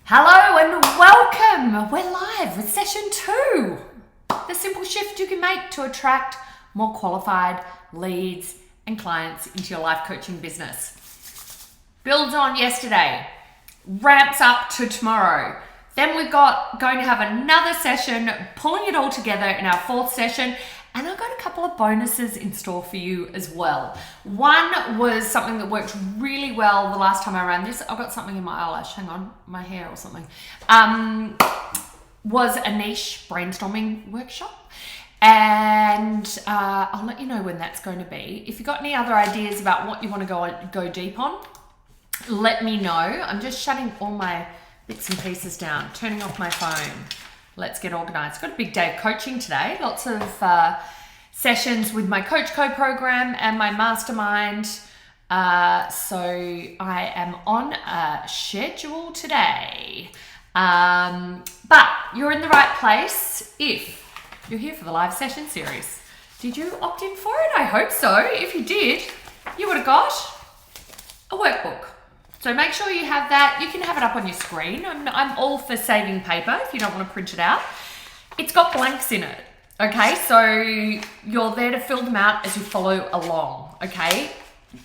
Hello and welcome. We're live with session 2. The simple shift you can make to attract more qualified leads and clients into your life coaching business. Builds on yesterday, ramps up to tomorrow. Then we've got going to have another session, pulling it all together in our 4th session. And I've got a couple of bonuses in store for you as well. One was something that worked really well the last time I ran this. I've got something in my eyelash, hang on, my hair or something. Was a niche brainstorming workshop. And I'll let you know when that's going to be. If you've got any other ideas about what you want to go deep on, let me know. I'm just shutting all my bits and pieces down, turning off my phone. Let's get organized. Got a big day of coaching today. Lots of sessions with my Coach Co program and my mastermind. So I am on a schedule today. But you're in the right place if you're here for the live session series. Did you opt in for it? I hope so. If you did, you would have got a workbook. So make sure you have that. You can have it up on your screen. I'm all for saving paper if you don't want to print it out. It's got blanks in it, okay? So you're there to fill them out as you follow along, okay?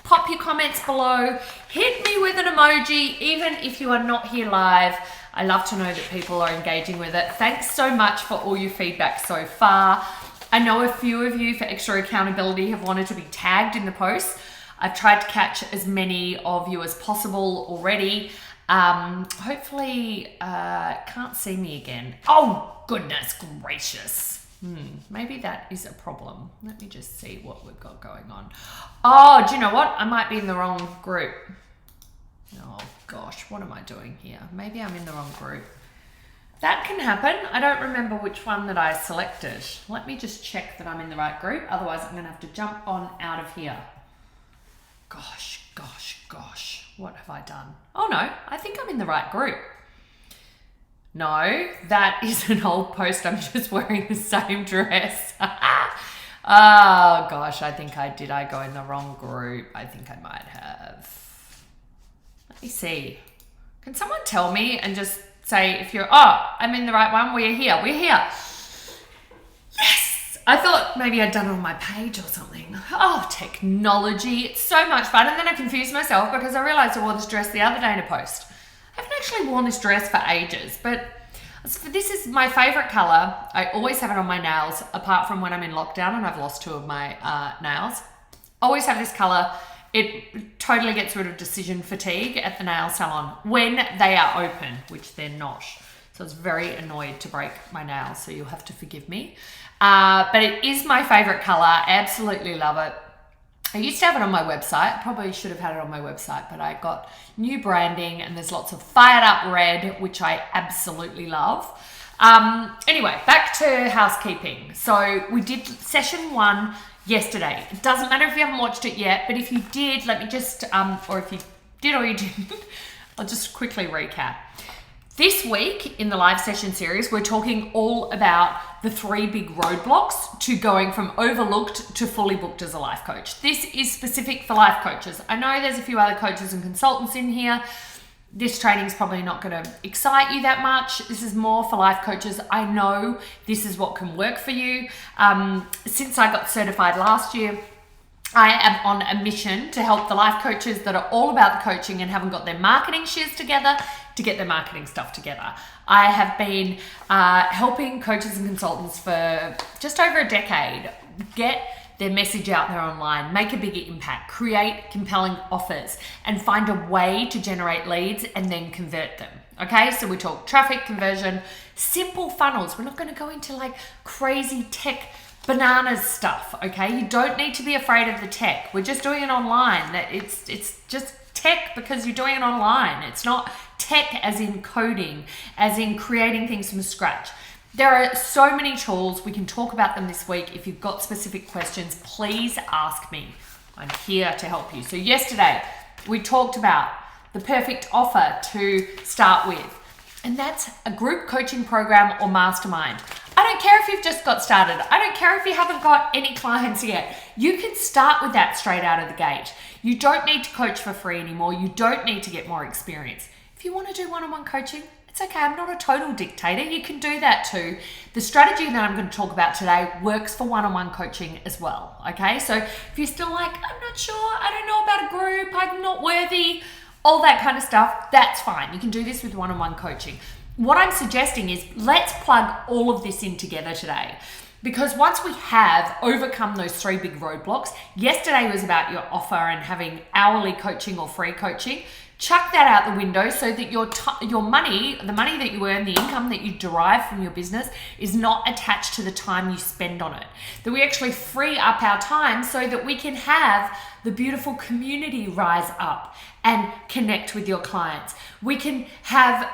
Pop your comments below. Hit me with an emoji, even if you are not here live. I love to know that people are engaging with it. Thanks so much for all your feedback so far. I know a few of you, for extra accountability, have wanted to be tagged in the posts. I've tried to catch as many of you as possible already. Hopefully, can't see me again. Oh, goodness gracious. Maybe that is a problem. Let me just see what we've got going on. Oh, do you know what? I might be in the wrong group. Oh gosh, what am I doing here? Maybe I'm in the wrong group. That can happen. I don't remember which one that I selected. Let me just check that I'm in the right group. Otherwise, I'm gonna have to jump on out of here. Gosh, what have I done? Oh no, I think I'm in the right group. No, that is an old post. I'm just wearing the same dress. Oh gosh, I think I go in the wrong group. I think I might have. Let me see. Can someone tell me and just say if I'm in the right one? We're here. Yes! I thought maybe I'd done it on my page or something. Oh, technology. It's so much fun. And then I confused myself because I realized I wore this dress the other day in a post. I haven't actually worn this dress for ages, but this is my favorite color. I always have it on my nails, apart from when I'm in lockdown and I've lost 2 of my nails. Always have this color. It totally gets rid of decision fatigue at the nail salon when they are open, which they're not. So I was very annoyed to break my nails, so you'll have to forgive me. But it is my favorite color. I absolutely love it. I used to have it on my website. Probably should have had it on my website, but I got new branding and there's lots of fired up red, which I absolutely love. Anyway, back to housekeeping. So we did session 1 yesterday. It doesn't matter if you haven't watched it yet, but if you did, let me just, or if you did or you didn't, I'll just quickly recap. This week in the live session series, we're talking all about the 3 big roadblocks to going from overlooked to fully booked as a life coach. This is specific for life coaches. I know there's a few other coaches and consultants in here. This training is probably not going to excite you that much. This is more for life coaches. I know this is what can work for you. Since I got certified last year, I am on a mission to help the life coaches that are all about the coaching and haven't got their marketing shiz together to get their marketing stuff together. I have been helping coaches and consultants for just over a decade get their message out there online, make a bigger impact, create compelling offers, and find a way to generate leads and then convert them. Okay, so we talk traffic conversion, simple funnels. We're not going to go into like crazy tech bananas stuff, okay? You don't need to be afraid of the tech. We're just doing it online. It's just tech because you're doing it online. It's not tech as in coding, as in creating things from scratch. There are so many tools. We can talk about them this week. If you've got specific questions, please ask me. I'm here to help you. So yesterday, we talked about the perfect offer to start with. And that's a group coaching program or mastermind. I don't care if you've just got started. I don't care if you haven't got any clients yet. You can start with that straight out of the gate. You don't need to coach for free anymore. You don't need to get more experience. If you want to do one-on-one coaching, It's okay, I'm not a total dictator. You can do that too. The strategy that I'm going to talk about today works for one-on-one coaching as well, okay? So if you're still like, I'm not sure, I don't know about a group, I'm not worthy, all that kind of stuff, that's fine. You can do this with one-on-one coaching. What I'm suggesting is let's plug all of this in together today. Because once we have overcome those 3 big roadblocks, yesterday was about your offer and having hourly coaching or free coaching. Chuck that out the window so that your money, the money that you earn, the income that you derive from your business is not attached to the time you spend on it. That we actually free up our time so that we can have the beautiful community rise up and connect with your clients. We can have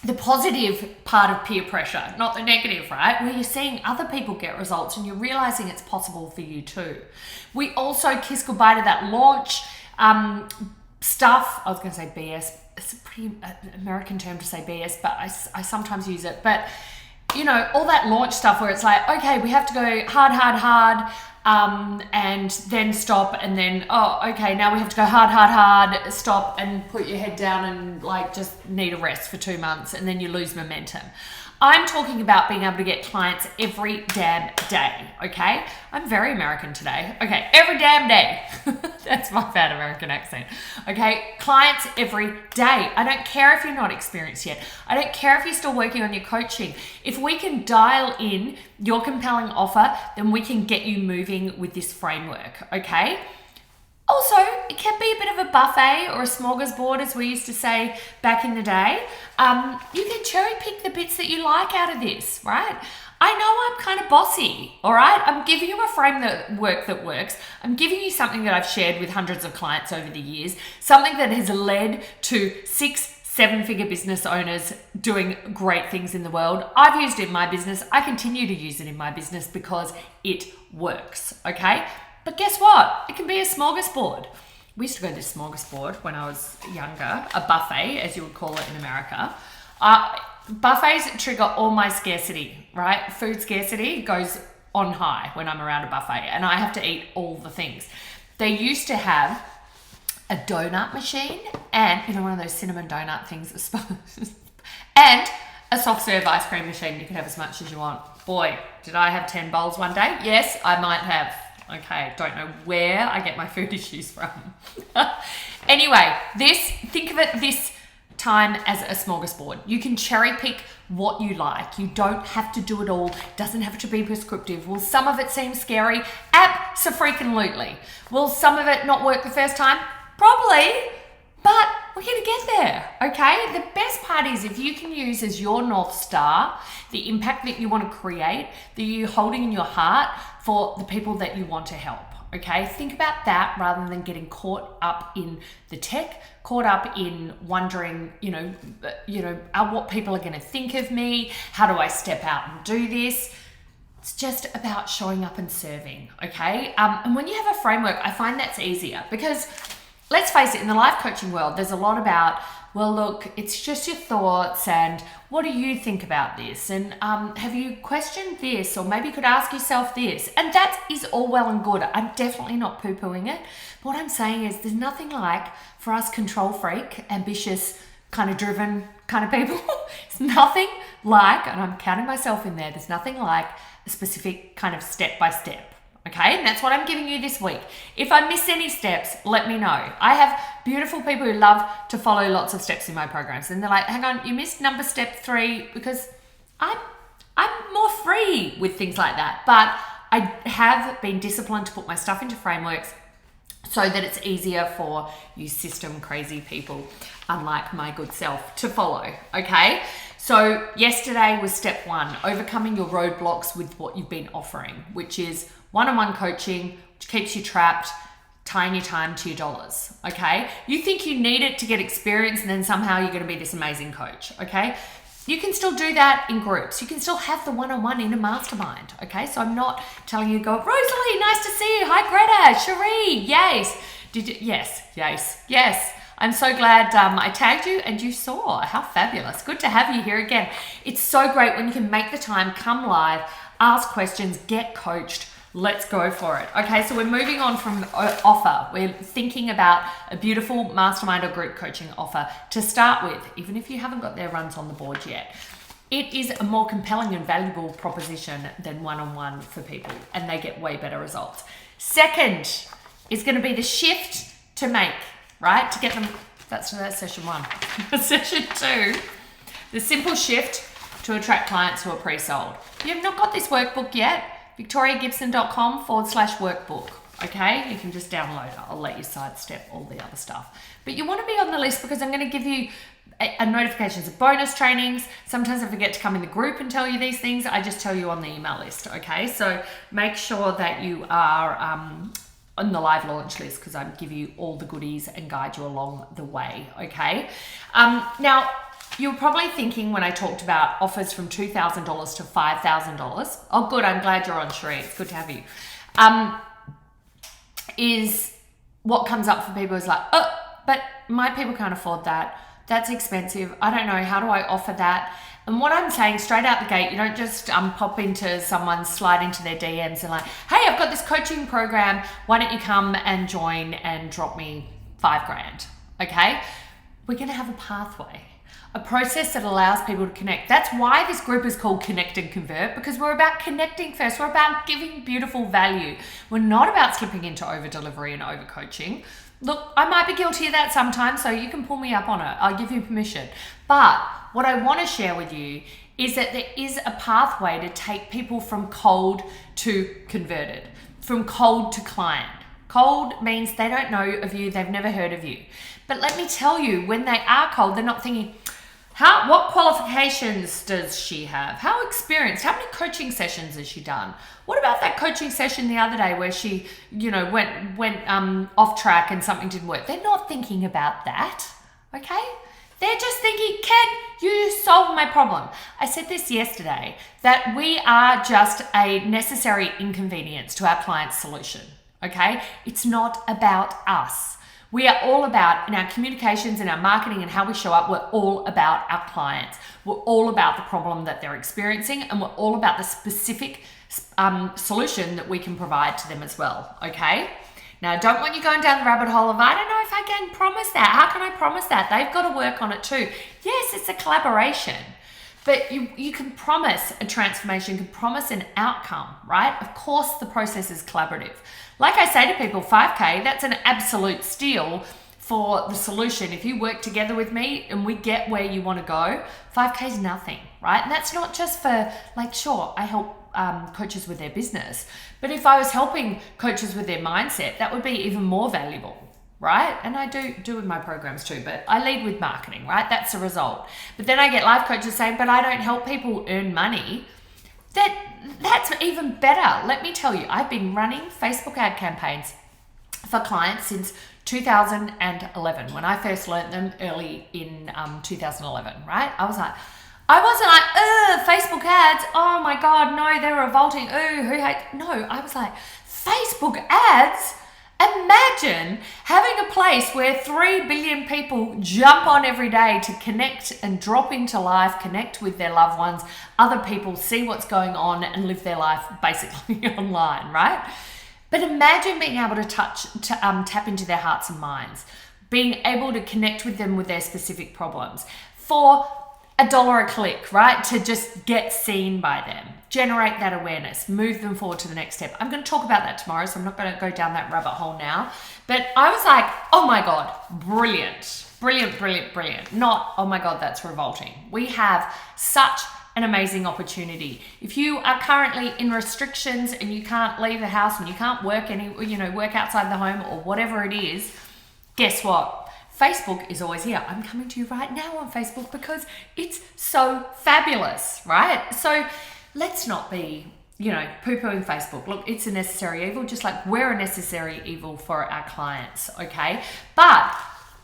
the positive part of peer pressure, not the negative, right? Where you're seeing other people get results and you're realizing it's possible for you too. We also kiss goodbye to that launch stuff. I was going to say BS. It's a pretty American term to say BS, but I sometimes use it. But, you know, all that launch stuff where it's like, okay, we have to go hard, and then stop, and then, oh, okay, now we have to go hard, stop, and put your head down and like just need a rest for 2 months, and then you lose momentum. I'm talking about being able to get clients every damn day, okay? I'm very American today. Okay, every damn day. That's my bad American accent. Okay, clients every day. I don't care if you're not experienced yet. I don't care if you're still working on your coaching. If we can dial in your compelling offer, then we can get you moving with this framework, okay? Also, it can be a bit of a buffet or a smorgasbord, as we used to say back in the day. You can cherry pick the bits that you like out of this, right? I know I'm kind of bossy, all right? I'm giving you a framework that works. I'm giving you something that I've shared with hundreds of clients over the years, something that has led to 6-7-figure business owners doing great things in the world. I've used it in my business. I continue to use it in my business because it works, okay? But guess what? It can be a smorgasbord. We used to go to this smorgasbord when I was younger, a buffet, as you would call it in America. Buffets trigger all my scarcity, right? Food scarcity goes on high when I'm around a buffet, and I have to eat all the things. They used to have a donut machine and, you know, one of those cinnamon donut things, and a soft serve ice cream machine. You can have as much as you want. Boy, did I have 10 bowls one day? Yes, I might have. Okay, don't know where I get my food issues from. Anyway, think of it this time as a smorgasbord. You can cherry pick what you like. You don't have to do it all. It doesn't have to be prescriptive. Will some of it seem scary? Abso-freaking-lutely. Will some of it not work the first time? Probably, but we're going to get there, okay? The best part is if you can use as your North Star the impact that you want to create, that you're holding in your heart for the people that you want to help, okay? Think about that rather than getting caught up in the tech, caught up in wondering, what people are going to think of me. How do I step out and do this? It's just about showing up and serving, okay? And when you have a framework, I find that's easier because let's face it, in the life coaching world, there's a lot about, well, look, it's just your thoughts and what do you think about this? And have you questioned this? Or maybe you could ask yourself this. And that is all well and good. I'm definitely not poo-pooing it. But what I'm saying is there's nothing like, for us control freak, ambitious, kind of driven kind of people, it's nothing like, and I'm counting myself in there's nothing like a specific kind of step-by-step. Okay, and that's what I'm giving you this week. If I miss any steps, let me know. I have beautiful people who love to follow lots of steps in my programs. And they're like, hang on, you missed step 3 because I'm more free with things like that. But I have been disciplined to put my stuff into frameworks so that it's easier for you system crazy people, unlike my good self, to follow, okay? So yesterday was step 1, overcoming your roadblocks with what you've been offering, which is one-on-one coaching, which keeps you trapped, tying your time to your dollars, okay? You think you need it to get experience and then somehow you're going to be this amazing coach, okay? You can still do that in groups. You can still have the one-on-one in a mastermind, okay? So I'm not telling you to go, Rosalie, nice to see you. Hi, Greta, Cherie, yes. Yes. I'm so glad I tagged you and you saw. How fabulous. Good to have you here again. It's so great when you can make the time, come live, ask questions, get coached, Let's go for it. Okay, so we're moving on from offer. We're thinking about a beautiful mastermind or group coaching offer to start with, even if you haven't got their runs on the board yet. It is a more compelling and valuable proposition than one-on-one for people, and they get way better results. Second is going to be the shift to make, right? To get them, that's session 1. Session 2, the simple shift to attract clients who are pre-sold. If you have not got this workbook yet, victoriagibson.com/workbook. Okay, you can just download it. I'll let you sidestep all the other stuff. But you want to be on the list because I'm going to give you a notifications of bonus trainings. Sometimes I forget to come in the group and tell you these things. I just tell you on the email list. Okay, so make sure that you are on the live launch list because I give you all the goodies and guide you along the way. Okay, now you're probably thinking when I talked about offers from $2,000 to $5,000. Oh, good. I'm glad you're on, Sheree. It's good to have you. Is what comes up for people is like, oh, but my people can't afford that. That's expensive. I don't know. How do I offer that? And what I'm saying straight out the gate, you don't just pop into someone, slide into their DMs and like, hey, I've got this coaching program. Why don't you come and join and drop me $5,000? Okay. We're going to have a pathway, a process that allows people to connect. That's why this group is called Connect and Convert, because we're about connecting first. We're about giving beautiful value. We're not about slipping into over delivery and over coaching. Look, I might be guilty of that sometimes, so you can pull me up on it. I'll give you permission. But what I want to share with you is that there is a pathway to take people from cold to converted, from cold to client. Cold means they don't know of you, they've never heard of you. But let me tell you, when they are cold, they're not thinking, what qualifications does she have? How experienced? How many coaching sessions has she done? What about that coaching session the other day where she, went off track and something didn't work? They're not thinking about that, okay? They're just thinking, can you solve my problem? I said this yesterday, that we are just a necessary inconvenience to our client's solution, okay? It's not about us. We are all about, in our communications, in our marketing and how we show up, we're all about our clients. We're all about the problem that they're experiencing, and we're all about the specific solution that we can provide to them as well, okay? Now, I don't want you going down the rabbit hole of, I don't know if I can promise that. How can I promise that? They've got to work on it too. Yes, it's a collaboration, but you can promise a transformation, you can promise an outcome, right? Of course, the process is collaborative. Like I say to people, 5K, that's an absolute steal for the solution. If you work together with me and we get where you want to go, 5K is nothing, right? And that's not just for, like, sure, I help coaches with their business, but if I was helping coaches with their mindset, that would be even more valuable, right? And I do with my programs too, but I lead with marketing, right? That's the result. But then I get life coaches saying, but I don't help people earn money. That's even better. Let me tell you, I've been running Facebook ad campaigns for clients since 2011, when I first learned them early in 2011, right? I wasn't like, Facebook ads, oh my God, no, they're revolting, who hates? No, I was like, Facebook ads? Imagine having a place where 3 billion people jump on every day to connect and drop into life, connect with their loved ones, other people, see what's going on and live their life basically online, right? But imagine being able to tap into their hearts and minds, being able to connect with them with their specific problems for $1 a click, right? To just get seen by them, generate that awareness, move them forward to the next step. I'm going to talk about that tomorrow, so I'm not going to go down that rabbit hole now. But I was like, oh my God, brilliant, brilliant, brilliant, brilliant. Not, oh my God, that's revolting. We have such an amazing opportunity. If you are currently in restrictions and you can't leave the house and you can't work work outside the home or whatever it is, guess what? Facebook is always here. I'm coming to you right now on Facebook because it's so fabulous, right? So let's not be, poo-pooing Facebook. Look, it's a necessary evil, just like we're a necessary evil for our clients, okay? But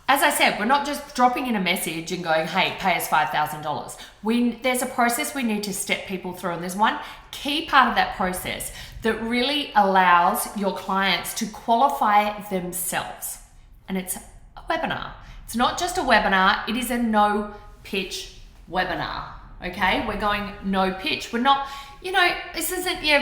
as I said, we're not just dropping in a message and going, hey, pay us $5,000. There's a process we need to step people through, and there's one key part of that process that really allows your clients to qualify themselves, and it's webinar. It's not just a webinar, it is a no pitch webinar. Okay, we're going no pitch. We're not, this isn't your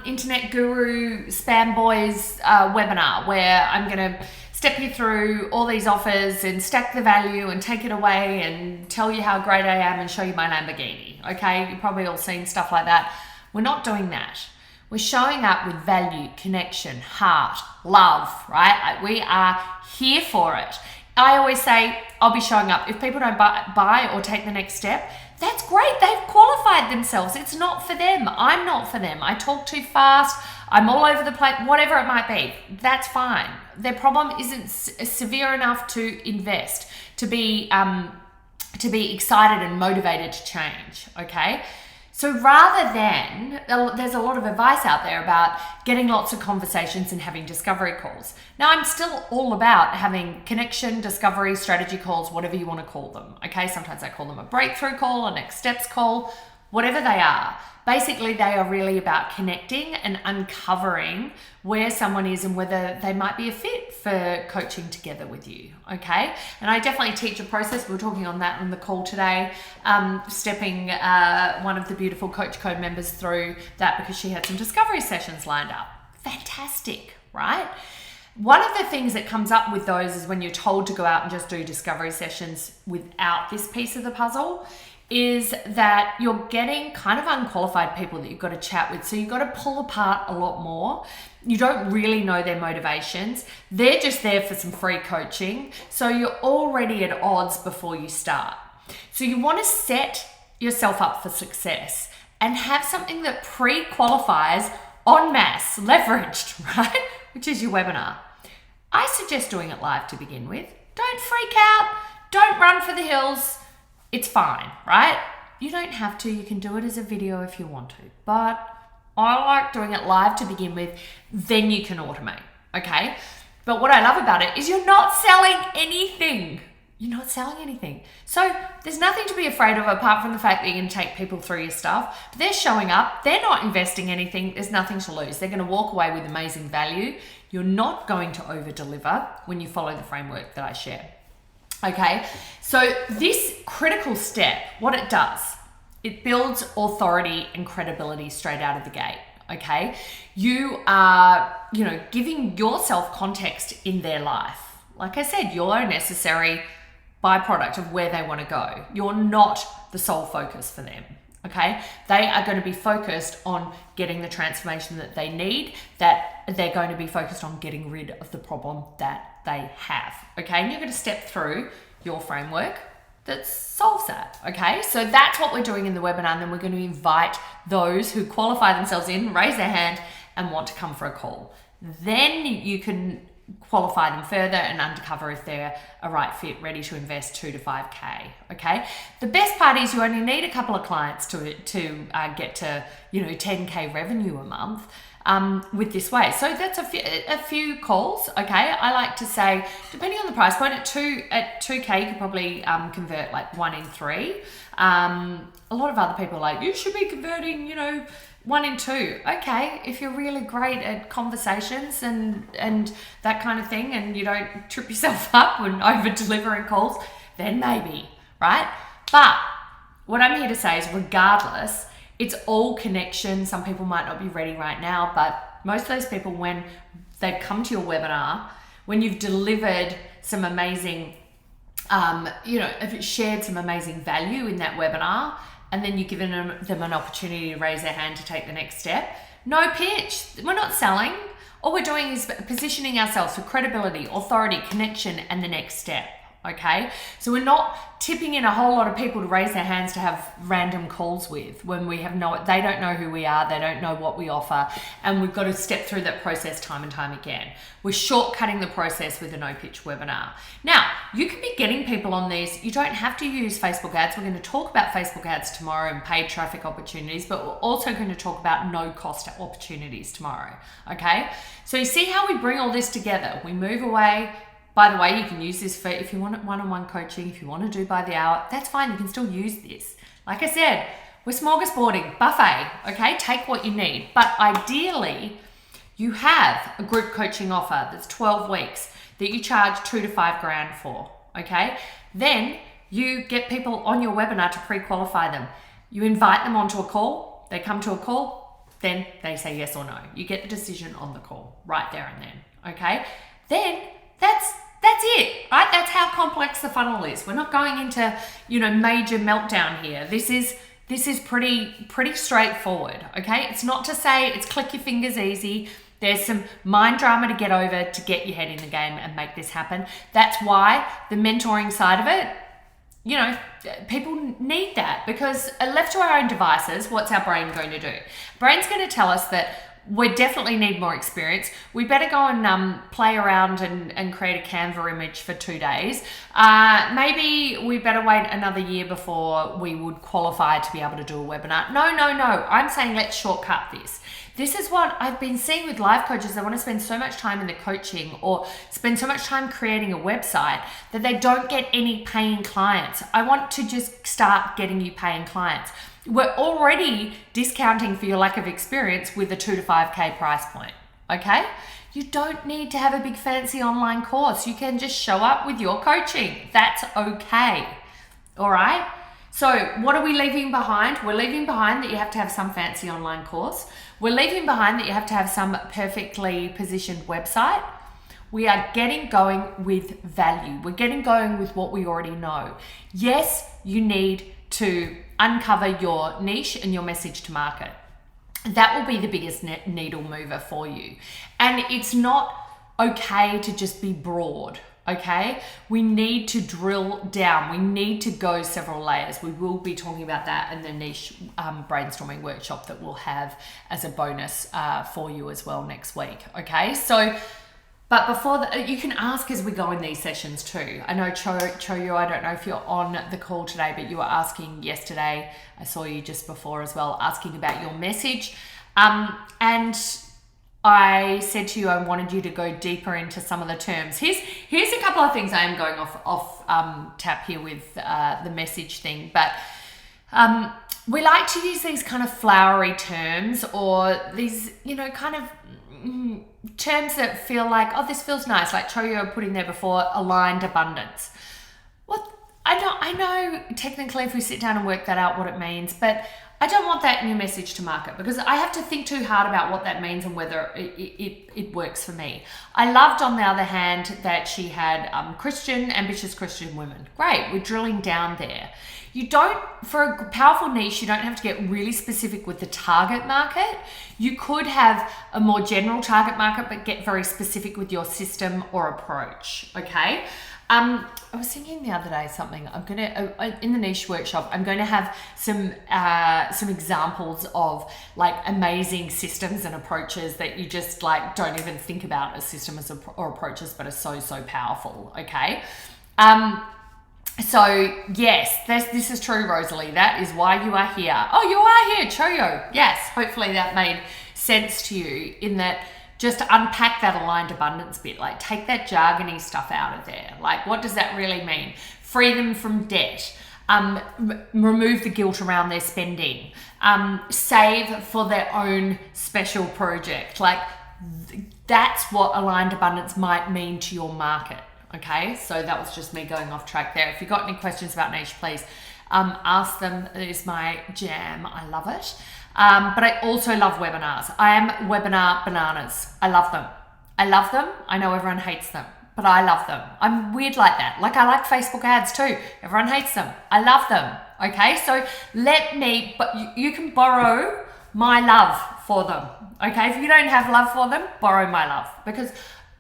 internet guru spam boys webinar where I'm going to step you through all these offers and stack the value and take it away and tell you how great I am and show you my Lamborghini. Okay, you've probably all seen stuff like that. We're not doing that. We're showing up with value, connection, heart, love, right? We are here for it. I always say, I'll be showing up. If people don't buy or take the next step, that's great. They've qualified themselves. It's not for them. I'm not for them. I talk too fast. I'm all over the place, whatever it might be. That's fine. Their problem isn't severe enough to invest, to be excited and motivated to change, okay? So rather than, there's a lot of advice out there about getting lots of conversations and having discovery calls. Now, I'm still all about having connection, discovery, strategy calls, whatever you want to call them. Okay, sometimes I call them a breakthrough call, a next steps call, whatever they are. Basically, they are really about connecting and uncovering where someone is and whether they might be a fit for coaching together with you, okay? And I definitely teach a process. We're talking on that on the call today, stepping one of the beautiful Coach Code members through that because she had some discovery sessions lined up. Fantastic, right? One of the things that comes up with those is when you're told to go out and just do discovery sessions without this piece of the puzzle is that you're getting kind of unqualified people that you've got to chat with. So you've got to pull apart a lot more. You don't really know their motivations. They're just there for some free coaching. So you're already at odds before you start. So you want to set yourself up for success and have something that pre-qualifies en masse, leveraged, right? Which is your webinar. I suggest doing it live to begin with. Don't freak out. Don't run for the hills. It's fine, right? You don't have to. You can do it as a video if you want to. But I like doing it live to begin with. Then you can automate, okay? But what I love about it is you're not selling anything. You're not selling anything. So there's nothing to be afraid of apart from the fact that you're going to take people through your stuff. But they're showing up. They're not investing anything. There's nothing to lose. They're going to walk away with amazing value. You're not going to over-deliver when you follow the framework that I share. Okay, so this critical step, what it does, it builds authority and credibility straight out of the gate. Okay, you are, giving yourself context in their life. Like I said, you're a necessary byproduct of where they want to go. You're not the sole focus for them. Okay, they are going to be focused on getting the transformation that they need, that they're going to be focused on getting rid of the problem that they have. Okay, and you're going to step through your framework that solves that. Okay, so that's what we're doing in the webinar, and then we're going to invite those who qualify themselves in, raise their hand, and want to come for a call. Then you can qualify them further and uncover if they're a right fit, ready to invest 2 to 5K. Okay, the best part is you only need a couple of clients to get to 10K revenue a month with this way. So that's a few calls. Okay, I like to say, depending on the price point, at 2K you could probably convert like 1 in 3. A lot of other people are like, you should be converting 1 in 2. Okay, if you're really great at conversations and that kind of thing, and you don't trip yourself up when over delivering calls, then maybe, right? But what I'm here to say is, regardless, it's all connection. Some people might not be ready right now, but most of those people, when they come to your webinar, when you've delivered some amazing, if it shared some amazing value in that webinar, and then you've given them an opportunity to raise their hand to take the next step. No pitch. We're not selling. All we're doing is positioning ourselves for credibility, authority, connection, and the next step. Okay? So we're not tipping in a whole lot of people to raise their hands to have random calls with when we have they don't know who we are, they don't know what we offer, and we've got to step through that process time and time again. We're shortcutting the process with a no-pitch webinar. Now, you can be getting people on these. You don't have to use Facebook ads. We're going to talk about Facebook ads tomorrow and paid traffic opportunities, but we're also going to talk about no-cost opportunities tomorrow. Okay? So you see how we bring all this together. We move away. By the way, you can use this for if you want one-on-one coaching, if you want to do by the hour, that's fine. You can still use this. Like I said, we're smorgasbording, buffet, okay? Take what you need. But ideally, you have a group coaching offer that's 12 weeks that you charge 2 to 5 grand for, okay? Then you get people on your webinar to pre-qualify them. You invite them onto a call. call. They come to a call, then they say yes or no. You get the decision on the call right there and then, okay? Then that's it, right? That's how complex the funnel is. We're not going into, major meltdown here. This is pretty straightforward, okay? It's not to say it's click your fingers easy. There's some mind drama to get over to get your head in the game and make this happen. That's why the mentoring side of it, people need that, because left to our own devices, what's our brain going to do? Brain's going to tell us that we definitely need more experience. We better go and play around and create a Canva image for 2 days. Maybe we better wait another year before we would qualify to be able to do a webinar. No. I'm saying let's shortcut this. This is what I've been seeing with life coaches. They want to spend so much time in the coaching or spend so much time creating a website that they don't get any paying clients. I want to just start getting you paying clients. We're already discounting for your lack of experience with a 2 to 5K price point, okay? You don't need to have a big fancy online course. You can just show up with your coaching. That's okay, all right? So what are we leaving behind? We're leaving behind that you have to have some fancy online course. We're leaving behind that you have to have some perfectly positioned website. We are getting going with value. We're getting going with what we already know. Yes, you need to uncover your niche and your message to market. That will be the biggest needle mover for you. And it's not okay to just be broad, okay? We need to drill down. We need to go several layers. We will be talking about that in the niche brainstorming workshop that we'll have as a bonus for you as well next week, okay? So, but before that, you can ask as we go in these sessions too. I know Choyo, I don't know if you're on the call today, but you were asking yesterday, I saw you just before as well, asking about your message. And I said to you, I wanted you to go deeper into some of the terms. Here's a couple of things I am going off tap here with the message thing, but we like to use these kind of flowery terms or these, kind of terms that feel like, oh, this feels nice, like Choyo put in there before, aligned abundance. What I know technically if we sit down and work that out what it means, but I don't want that in your message to market because I have to think too hard about what that means and whether it works for me. I loved, on the other hand, that she had ambitious Christian women. Great, we're drilling down there. You don't, for a powerful niche, you don't have to get really specific with the target market. You could have a more general target market, but get very specific with your system or approach, okay? I was thinking the other day something. I'm gonna in the niche workshop. I'm going to have some examples of like amazing systems and approaches that you just like don't even think about as systems or approaches, but are so powerful. Okay. So yes, this is true, Rosalie. That is why you are here. Oh, you are here, Choyo. Yes. Hopefully that made sense to you in that. Just unpack that aligned abundance bit, like take that jargony stuff out of there. Like, what does that really mean? Free them from debt, remove the guilt around their spending, save for their own special project. Like, that's what aligned abundance might mean to your market. Okay, so that was just me going off track there. If you've got any questions about niche, please ask them. It is my jam. I love it. But I also love webinars. I am webinar bananas. I love them. I know everyone hates them, but I love them. I'm weird like that. Like I like Facebook ads too. Everyone hates them. I love them. Okay, so but you can borrow my love for them. Okay, if you don't have love for them, borrow my love, because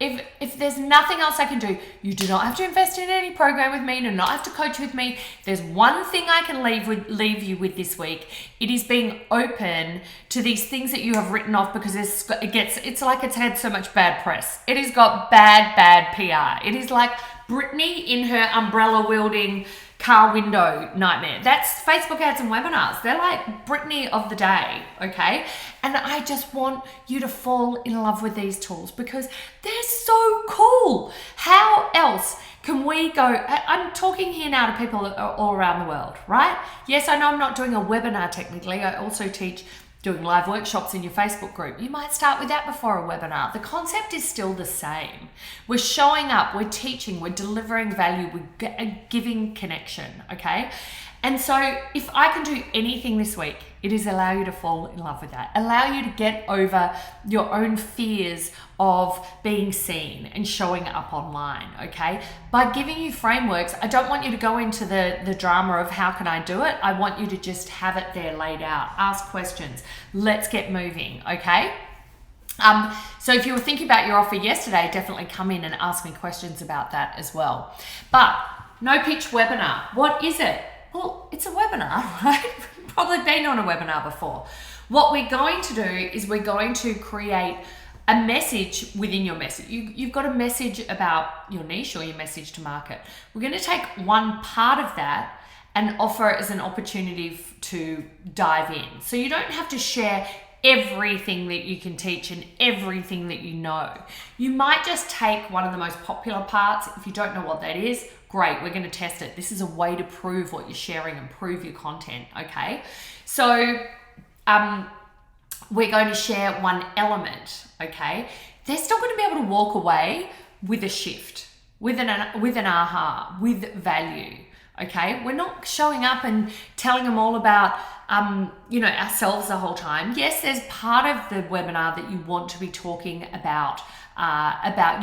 if there's nothing else I can do, you do not have to invest in any program with me, you do not have to coach with me. There's one thing I can leave you with this week. It is being open to these things that you have written off because it's like it's had so much bad press. It has got bad PR. It is like Britney in her umbrella wielding car window nightmare. That's Facebook ads and webinars. They're like Britney of the day, okay? And I just want you to fall in love with these tools because they're so cool. How else can we go? I'm talking here now to people all around the world, right? Yes, I know I'm not doing a webinar technically. I also teach doing live workshops in your Facebook group. You might start with that before a webinar. The concept is still the same. We're showing up, we're teaching, we're delivering value, we're giving connection, okay? And so if I can do anything this week, it is allow you to fall in love with that. Allow you to get over your own fears of being seen and showing up online, okay? By giving you frameworks, I don't want you to go into the drama of how can I do it. I want you to just have it there laid out. Ask questions. Let's get moving, okay? So if you were thinking about your offer yesterday, definitely come in and ask me questions about that as well. But no pitch webinar. What is it? Well, it's a webinar, right? Probably been on a webinar before. What we're going to do is we're going to create a message within your message. You've got a message about your niche or your message to market. We're going to take one part of that and offer it as an opportunity to dive in. So you don't have to share everything that you can teach and everything that you know. You might just take one of the most popular parts. If you don't know what that is, great, we're going to test it. This is a way to prove what you're sharing and prove your content, okay? So we're going to share one element, okay? They're still going to be able to walk away with a shift, with an aha, with value, okay? We're not showing up and telling them all about ourselves the whole time. Yes, there's part of the webinar that you want to be talking about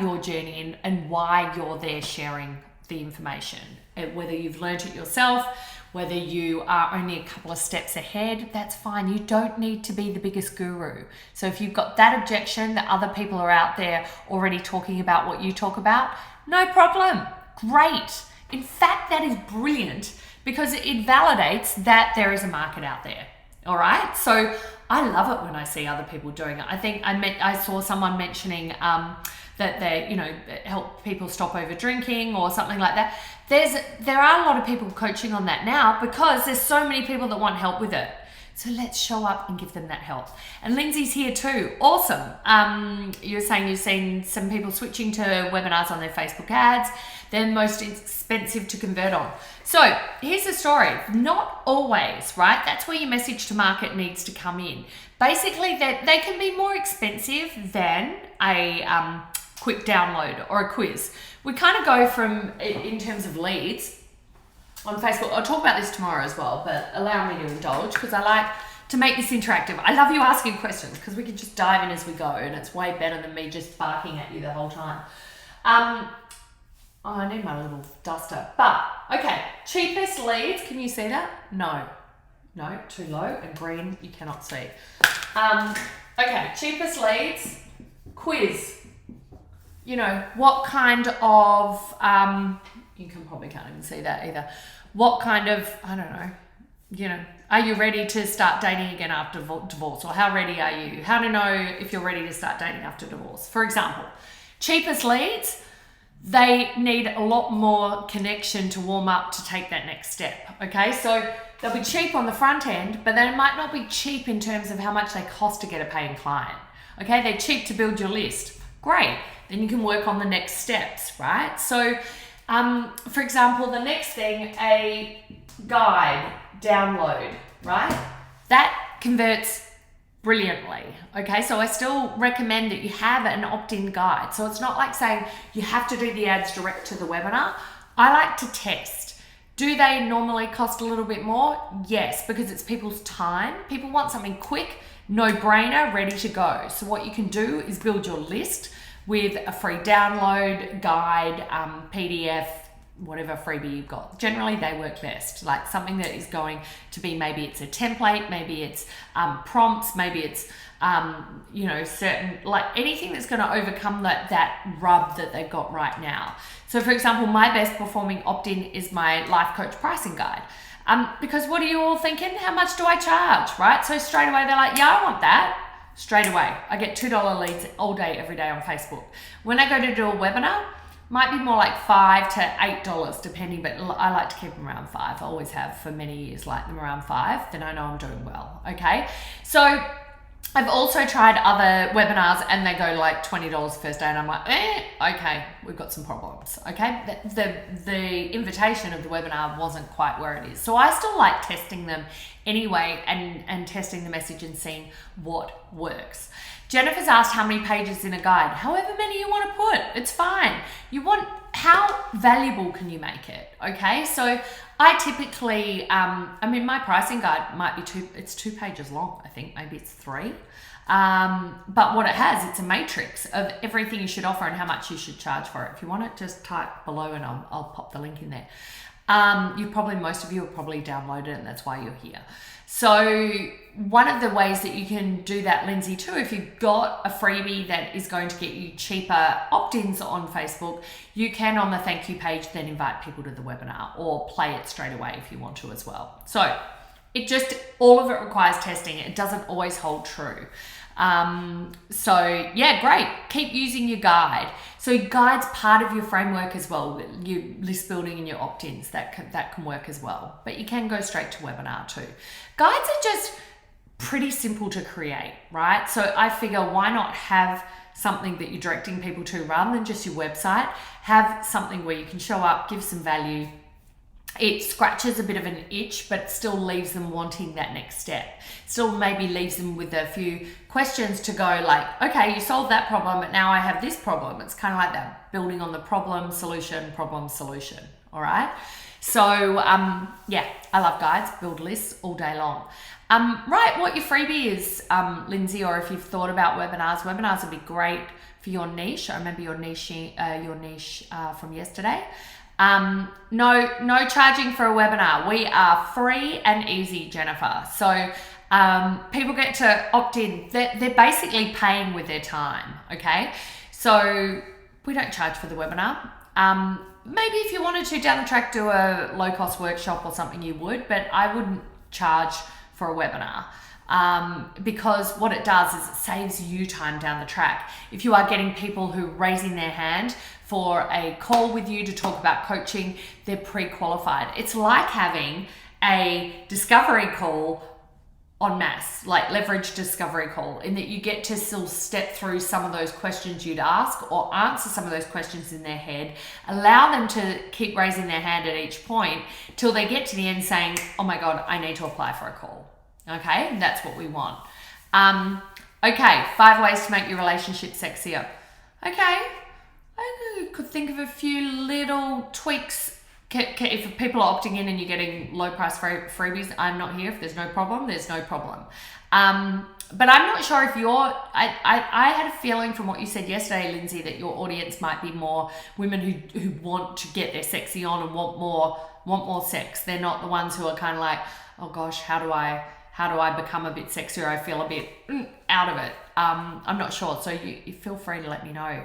your journey and why you're there sharing the information, whether you've learned it yourself, whether you are only a couple of steps ahead, that's fine. You don't need to be the biggest guru. So if you've got that objection that other people are out there already talking about what you talk about, no problem. Great. In fact, that is brilliant because it validates that there is a market out there. All right. So I love it when I see other people doing it. I think I saw someone mentioning that they, help people stop over drinking or something like that. There are a lot of people coaching on that now because there's so many people that want help with it. So let's show up and give them that help. And Lindsay's here too. Awesome. You're saying you've seen some people switching to webinars on their Facebook ads. They're most expensive to convert on. So here's the story. Not always, right? That's where your message to market needs to come in. Basically, they can be more expensive than a quick download or a quiz. We kind of go from, in terms of leads on Facebook, I'll talk about this tomorrow as well, but allow me to indulge because I like to make this interactive. I love you asking questions because we can just dive in as we go and it's way better than me just barking at you the whole time. I need my little duster, but okay, cheapest leads, can you see that? No, too low and green, you cannot see. Okay, cheapest leads, quiz. What kind of, you probably can't even see that either. What kind of, I don't know, are you ready to start dating again after divorce? Or how ready are you? How to know if you're ready to start dating after divorce? For example, cheapest leads, they need a lot more connection to warm up to take that next step, okay? So they'll be cheap on the front end, but they might not be cheap in terms of how much they cost to get a paying client, okay? They're cheap to build your list. Great. Then you can work on the next steps, right? So, for example, the next thing, a guide download, right? That converts brilliantly, okay? So I still recommend that you have an opt-in guide. So it's not like saying you have to do the ads direct to the webinar. I like to test. Do they normally cost a little bit more? Yes, because it's people's time. People want something quick, no-brainer, ready to go. So what you can do is build your list with a free download, guide, PDF, whatever freebie you've got. Generally, they work best. Like something that is going to be, maybe it's a template, maybe it's prompts, maybe it's, certain, like anything that's going to overcome that rub that they've got right now. So for example, my best performing opt-in is my life coach pricing guide. Because what are you all thinking? How much do I charge, right? So straight away, they're like, yeah, I want that. Straight away, I get $2 leads all day, every day on Facebook. When I go to do a webinar, might be more like $5 to $8 depending, but I like to keep them around $5. I always have for many years, like them around $5, then I know I'm doing well, okay? So I've also tried other webinars and they go like $20 first day and I'm like, okay, we've got some problems, okay? The invitation of the webinar wasn't quite where it is. So I still like testing them anyway and testing the message and seeing what works. Jennifer's asked how many pages in a guide. However many you want to put, it's fine. You want how valuable can you make it? Okay, so I typically, my pricing guide might be it's 2 pages long, I think, maybe it's 3. But what it has, it's a matrix of everything you should offer and how much you should charge for it. If you want it, just type below and I'll pop the link in there. Most of you have probably downloaded it and that's why you're here. So one of the ways that you can do that, Lindsay, too, if you've got a freebie that is going to get you cheaper opt-ins on Facebook, you can, on the thank you page, then invite people to the webinar or play it straight away if you want to as well. So all of it requires testing. It doesn't always hold true. So yeah, great. Keep using your guide. So guide's part of your framework as well. Your list building and your opt-ins, that can work as well. But you can go straight to webinar too. Guides are just pretty simple to create, right? So I figure, why not have something that you're directing people to rather than just your website? Have something where you can show up, give some value. It scratches a bit of an itch, but still leaves them wanting that next step. Still maybe leaves them with a few questions to go, like, okay, you solved that problem, but now I have this problem. It's kind of like that, building on the problem, solution, all right? So yeah, I love guides, build lists all day long. Right, what your freebie is, Lindsay, or if you've thought about webinars would be great for your niche. I remember your niche from yesterday. No charging for a webinar. We are free and easy, Jennifer. So people get to opt in. They're basically paying with their time, okay? So we don't charge for the webinar. Maybe if you wanted to down the track do a low-cost workshop or something, you would, but I wouldn't charge for a webinar. Because what it does is it saves you time down the track. If you are getting people who are raising their hand for a call with you to talk about coaching, they're pre-qualified. It's like having a discovery call en masse, like leverage discovery call, in that you get to still step through some of those questions you'd ask or answer some of those questions in their head, allow them to keep raising their hand at each point till they get to the end saying, oh my God, I need to apply for a call. Okay, that's what we want. Okay, 5 ways to make your relationship sexier. Okay, I could think of a few little tweaks. If people are opting in and you're getting low price freebies, I'm not here. If there's no problem, there's no problem. But I'm not sure if I had a feeling from what you said yesterday, Lindsay, that your audience might be more women who want to get their sexy on and want more sex. They're not the ones who are kind of like, oh gosh, how do I become a bit sexier? I feel a bit out of it. I'm not sure. So you feel free to let me know.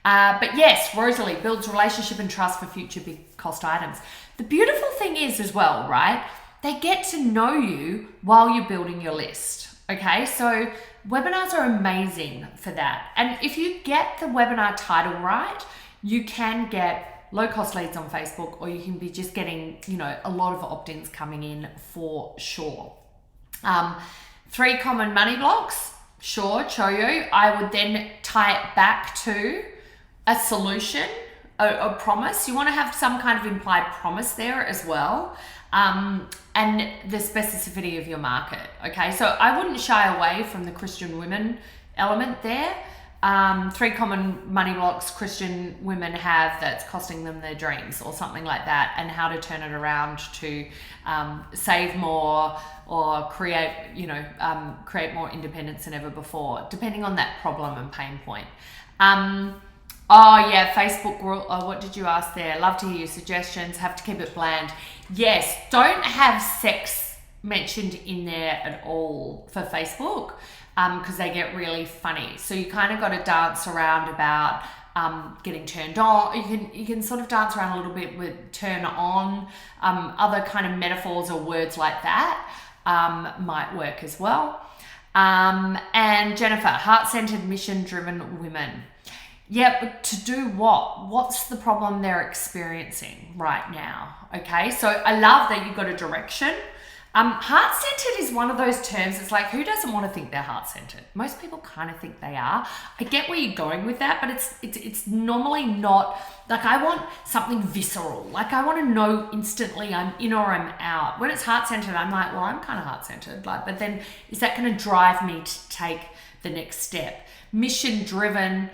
But yes, Rosalie builds relationship and trust for future big cost items. The beautiful thing is as well, right? They get to know you while you're building your list. Okay, so webinars are amazing for that. And if you get the webinar title right, you can get low cost leads on Facebook, or you can be just getting, a lot of opt-ins coming in for sure. 3 common money blocks, sure, Choyo. I would then tie it back to a solution, a promise. You want to have some kind of implied promise there as well. And the specificity of your market. Okay, so I wouldn't shy away from the Christian women element there. 3 common money blocks Christian women have that's costing them their dreams, or something like that, and how to turn it around to save more or create more independence than ever before, depending on that problem and pain point. Oh yeah, Facebook rule. Oh, what did you ask there? Love to hear your suggestions. Have to keep it bland. Yes, don't have sex mentioned in there at all for Facebook, because they get really funny. So you kind of got to dance around about getting turned on. You can sort of dance around a little bit with turn on. Other kind of metaphors or words like that might work as well. And Jennifer, heart-centered, mission-driven women. Yeah, but to do what? What's the problem they're experiencing right now? Okay, so I love that you've got a direction. Heart-centered is one of those terms. It's like, who doesn't want to think they're heart-centered? Most people kind of think they are. I get where you're going with that, but it's normally not. Like, I want something visceral. Like, I want to know instantly I'm in or I'm out. When it's heart-centered, I'm like, well, I'm kind of heart-centered. Like, but then is that going to drive me to take the next step? Mission-driven.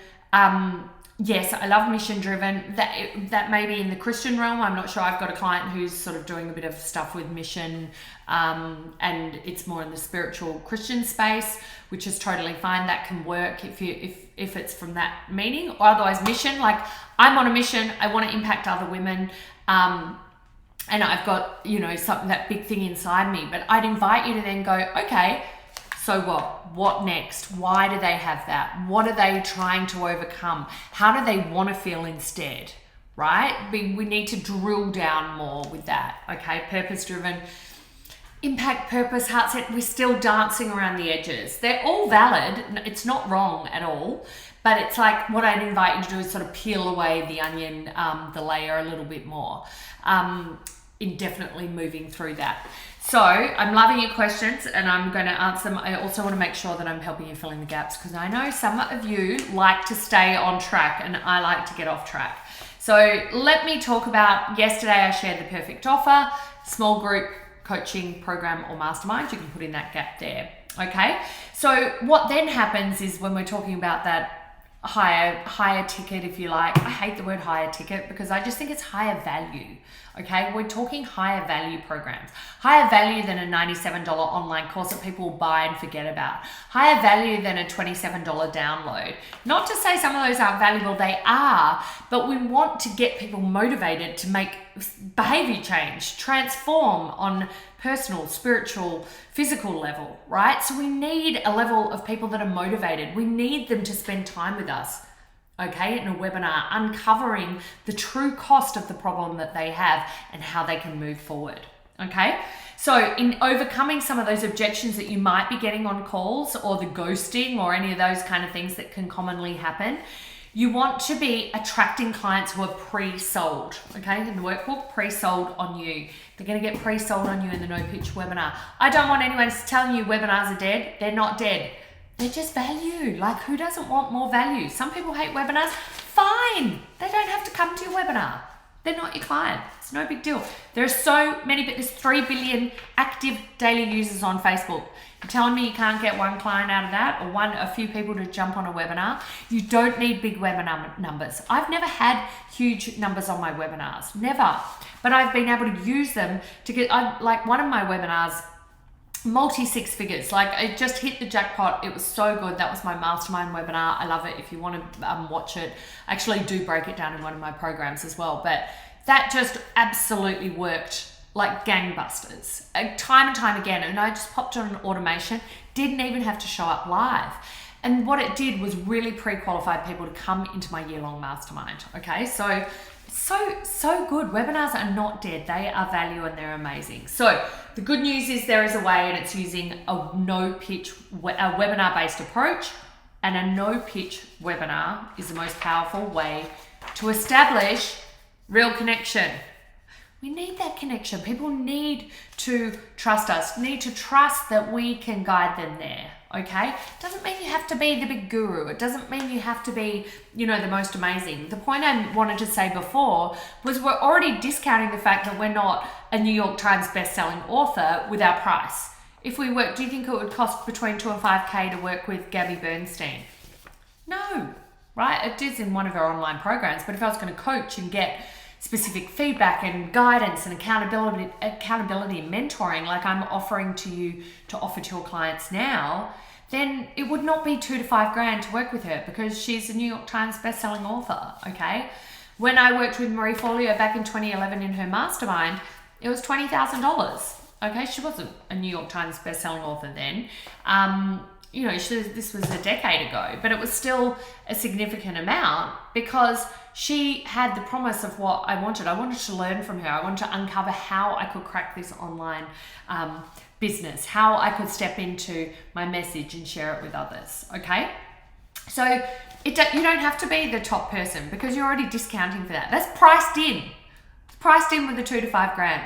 yes, I love mission driven. That may be in the Christian realm. I'm not sure. I've got a client who's sort of doing a bit of stuff with mission, and it's more in the spiritual Christian space, which is totally fine. That can work if it's from that meaning. Or otherwise, mission, like I'm on a mission. I want to impact other women. And I've got, something, that big thing inside me, but I'd invite you to then go, okay, so what next? Why do they have that? What are they trying to overcome? How do they want to feel instead, right? We need to drill down more with that, okay? Purpose driven, impact, purpose, heart set, we're still dancing around the edges. They're all valid. It's not wrong at all. But it's like what I'd invite you to do is sort of peel away the onion, the layer a little bit more, in definitely moving through that. So I'm loving your questions and I'm going to answer them. I also want to make sure that I'm helping you fill in the gaps because I know some of you like to stay on track and I like to get off track. So let me talk about, yesterday I shared the perfect offer, small group coaching program or mastermind. You can put in that gap there. Okay. So what then happens is when we're talking about that higher ticket, if you like. I hate the word higher ticket because I just think it's higher value. Okay, we're talking higher value programs. Higher value than a $97 online course that people will buy and forget about. Higher value than a $27 download. Not to say some of those aren't valuable, they are, but we want to get people motivated to make behavior change, transform on personal, spiritual, physical level, right? So we need a level of people that are motivated. We need them to spend time with us, okay, in a webinar, uncovering the true cost of the problem that they have and how they can move forward, okay? So in overcoming some of those objections that you might be getting on calls or the ghosting or any of those kind of things that can commonly happen, you want to be attracting clients who are pre-sold, okay? In the workbook, pre-sold on you. They're going to get pre-sold on you in the No Pitch webinar. I don't want anyone telling you webinars are dead. They're not dead. They're just value. Like, who doesn't want more value? Some people hate webinars. Fine. They don't have to come to your webinar. They're not your client. It's no big deal. There are so many, but there's 3 billion active daily users on Facebook. You're telling me you can't get one client out of that or a few people to jump on a webinar? You don't need big webinar numbers. I've never had huge numbers on my webinars. Never. But I've been able to use them to get, like one of my webinars, multi 6 figures. Like it just hit the jackpot. It was so good. That was my mastermind webinar. I love it. If you want to watch it, I actually do break it down in one of my programs as well. But that just absolutely worked like gangbusters, time and time again. And I just popped on an automation, didn't even have to show up live. And what it did was really pre-qualified people to come into my year-long mastermind. Okay, so good. Webinars are not dead. They are value and they're amazing. So the good news is there is a way, and it's using a no-pitch, a webinar-based approach. And a no-pitch webinar is the most powerful way to establish real connection. We need that connection. People need to trust us, need to trust that we can guide them there, okay? Doesn't mean you have to be the big guru. It doesn't mean you have to be, the most amazing. The point I wanted to say before was we're already discounting the fact that we're not a New York Times best-selling author with our price. If we work, do you think it would cost between $2,000 and $5,000 to work with Gabby Bernstein? No, right? It is in one of our online programs, but if I was going to coach and get specific feedback and guidance and accountability and mentoring like I'm offering to you to offer to your clients now, then it would not be $2,000 to $5,000 to work with her because she's a New York Times best-selling author, okay? When I worked with Marie Forleo back in 2011 in her mastermind, it was $20,000, okay? She wasn't a New York Times best-selling author then. This was a decade ago, but it was still a significant amount because she had the promise of what I wanted. I wanted to learn from her. I wanted to uncover how I could crack this online business, how I could step into my message and share it with others, okay? So you don't have to be the top person because you're already discounting for that. That's priced in. It's priced in with the $2,000 to $5,000.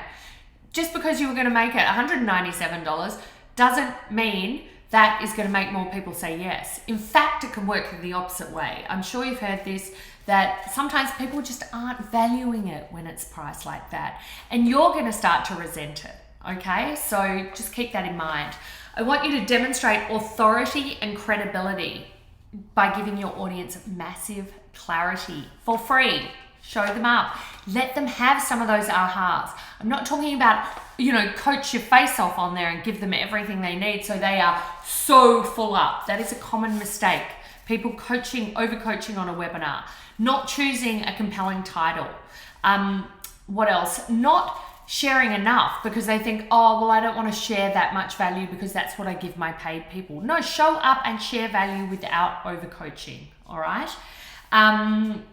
Just because you were going to make it $197 doesn't mean that is going to make more people say yes. In fact, it can work the opposite way. I'm sure you've heard this, that sometimes people just aren't valuing it when it's priced like that. And you're going to start to resent it, okay? So just keep that in mind. I want you to demonstrate authority and credibility by giving your audience massive clarity for free. Show them up. Let them have some of those ahas. I'm not talking about, coach your face off on there and give them everything they need so they are so full up. That is a common mistake. People overcoaching on a webinar. Not choosing a compelling title. What else? Not sharing enough because they think, oh, well, I don't want to share that much value because that's what I give my paid people. No, show up and share value without overcoaching, all right? And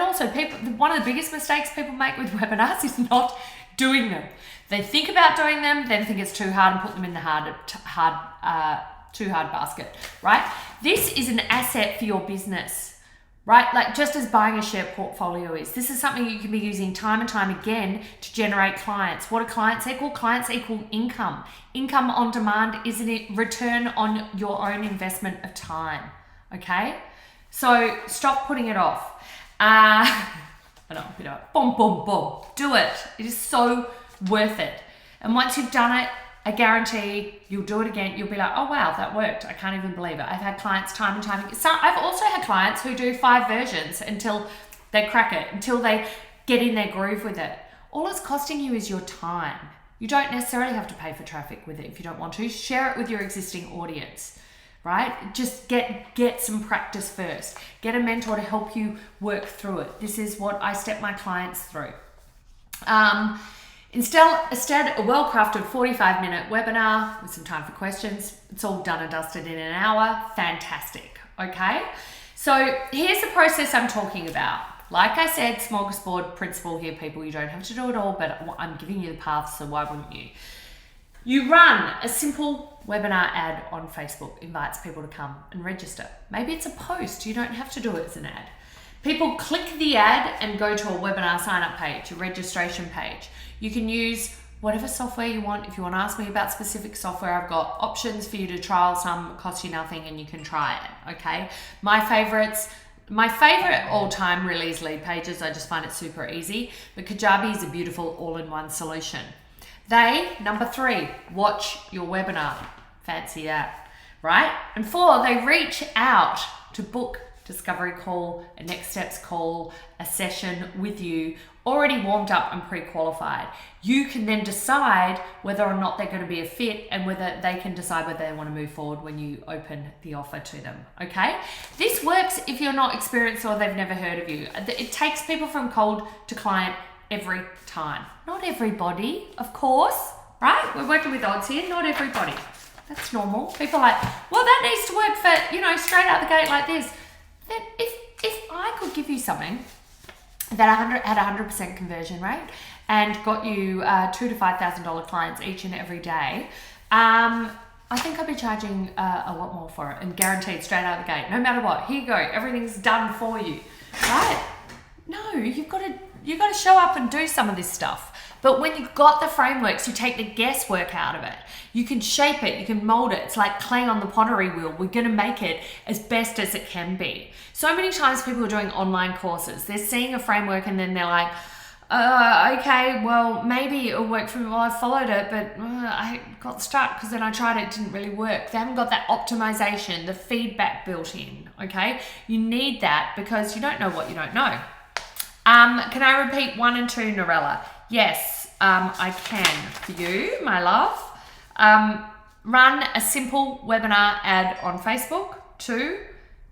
also one of the biggest mistakes people make with webinars is not doing them. They think about doing them, then think it's too hard and put them in the too hard basket, right? This is an asset for your business. Right? Like just as buying a share portfolio is. This is something you can be using time and time again to generate clients. What do clients equal? Clients equal income. Income on demand is a return on your own investment of time. Okay? So stop putting it off. Boom, boom, boom. Do it. It is so worth it. And once you've done it, I guarantee you'll do it again. You'll be like, oh wow, that worked. I can't even believe it. I've had clients time and time again. So I've also had clients who do 5 versions until they crack it, until they get in their groove with it. All it's costing you is your time. You don't necessarily have to pay for traffic with it if you don't want to. Share it with your existing audience, right? Just get some practice first. Get a mentor to help you work through it. This is what I step my clients through. Instead, a well-crafted 45-minute webinar with some time for questions. It's all done and dusted in an hour. Fantastic, okay? So here's the process I'm talking about. Like I said, smorgasbord principle here, people. You don't have to do it all, but I'm giving you the path, so why wouldn't you? You run a simple webinar ad on Facebook, invites people to come and register. Maybe it's a post. You don't have to do it as an ad. People click the ad and go to a webinar sign-up page, a registration page. You can use whatever software you want. If you want to ask me about specific software, I've got options for you to trial some, cost you nothing, and you can try it, okay? My favorite all-time really is Lead Pages. I just find it super easy, but Kajabi is a beautiful all-in-one solution. Number 3, watch your webinar. Fancy that, right? And 4, they reach out to book discovery call, a next steps call, a session with you, already warmed up and pre-qualified. You can then decide whether or not they're going to be a fit and whether they can decide whether they want to move forward when you open the offer to them, okay? This works if you're not experienced or they've never heard of you. It takes people from cold to client every time. Not everybody, of course, right? We're working with odds here, not everybody. That's normal. People are like, well, that needs to work for, straight out the gate like this. Then if I could give you something that had 100% conversion rate and got you $2,000 to $5,000 clients each and every day, I think I'd be charging a lot more for it and guaranteed straight out of the gate, no matter what. Here you go, everything's done for you, right? No, you've got to show up and do some of this stuff. But when you've got the frameworks, you take the guesswork out of it. You can shape it, you can mold it. It's like clay on the pottery wheel. We're going to make it as best as it can be. So many times people are doing online courses. They're seeing a framework and then they're like, okay, well, maybe it'll work for me. Well, I followed it, but I got stuck because then I tried it, it didn't really work. They haven't got that optimization, the feedback built in, okay? You need that because you don't know what you don't know. Can I repeat 1 and 2, Norella? Yes, I can for you, my love. Run a simple webinar ad on Facebook. 2,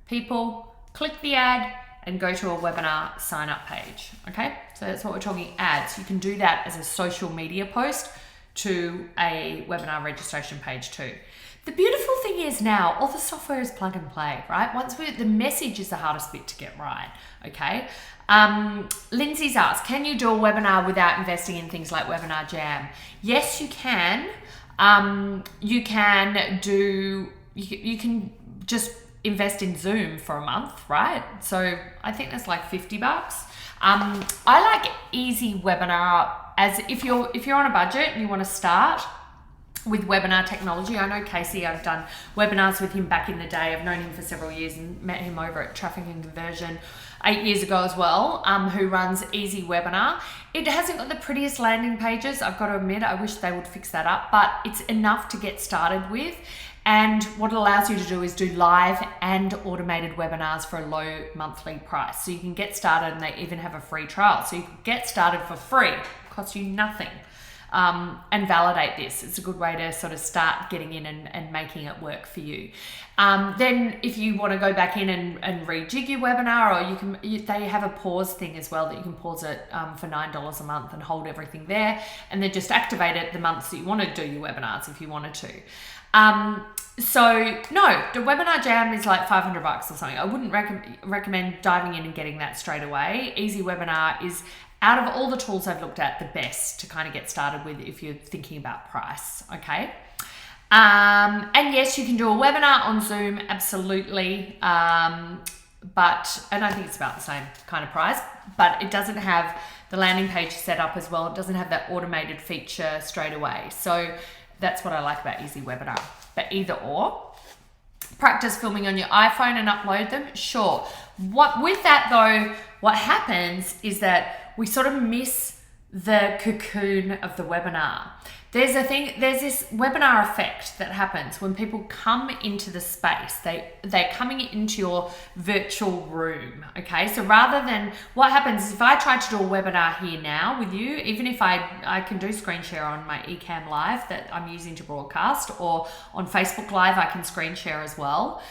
people click the ad and go to a webinar sign up page. Okay, so that's what we're talking ads. You can do that as a social media post to a webinar registration page too. The beautiful thing is now all the software is plug and play, right? The message is the hardest bit to get right. Okay. Lindsay's asked, can you do a webinar without investing in things like Webinar Jam? Yes, you can. You can just invest in Zoom for a month, right? So I think that's like $50. I like Easy Webinar as if you're on a budget and you want to start with webinar technology. I know Casey, I've done webinars with him back in the day. I've known him for several years and met him over at Traffic and Conversion 8 years ago as well, who runs Easy Webinar. It hasn't got the prettiest landing pages, I've got to admit. I wish they would fix that up, but it's enough to get started with. And what it allows you to do is do live and automated webinars for a low monthly price. So you can get started, and they even have a free trial. So you can get started for free, costs you nothing. And validate this. It's a good way to sort of start getting in and making it work for you. Then if you want to go back in and rejig your webinar, or they have a pause thing as well, that you can pause it for $9 a month and hold everything there, and then just activate it the months that you want to do your webinars if you wanted to. So no, the Webinar Jam is like $500 or something. I wouldn't recommend diving in and getting that straight away. Easy Webinar is, out of all the tools I've looked at, the best to kind of get started with if you're thinking about price, okay? And yes, you can do a webinar on Zoom, absolutely. And I think it's about the same kind of price, but it doesn't have the landing page set up as well. It doesn't have that automated feature straight away. So that's what I like about Easy Webinar. But either or, practice filming on your iPhone and upload them, sure. With that though, what happens is that we sort of miss the cocoon of the webinar. There's this webinar effect that happens when people come into the space. They're coming into your virtual room, okay? So rather than, what happens is if I try to do a webinar here now with you, even if I can do screen share on my Ecamm Live that I'm using to broadcast, or on Facebook Live, I can screen share as well.